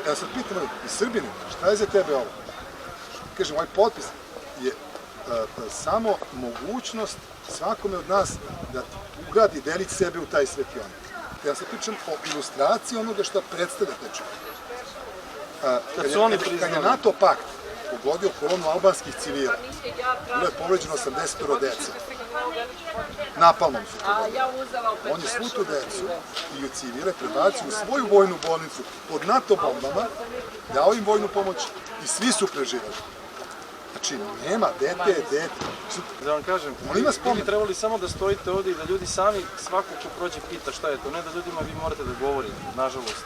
Ja sad pitam i Srbine, šta je za tebe ovo? Kažem, ovaj potpis je samo mogućnost svakome od nas da ugradi delić sebe u taj svetionik. Ja sad pričam o ilustraciji onoga što predstavlja te čovjek. Kad je NATO pakt pogodio kolonu albanskih civila, bilo je povređeno 80 dece. Napalmom su pogodili. On je svu tu decu i civile prebacio u svoju vojnu bolnicu pod NATO bombama, dao im vojnu pomoć i svi su preživali. Znači, nema, dete je dete. Da vam kažem, vi bi trebali samo da stojite ovdje i da ljudi sami, svako ko prođe pita šta je to, ne da ljudima vi morate da govorite, nažalost.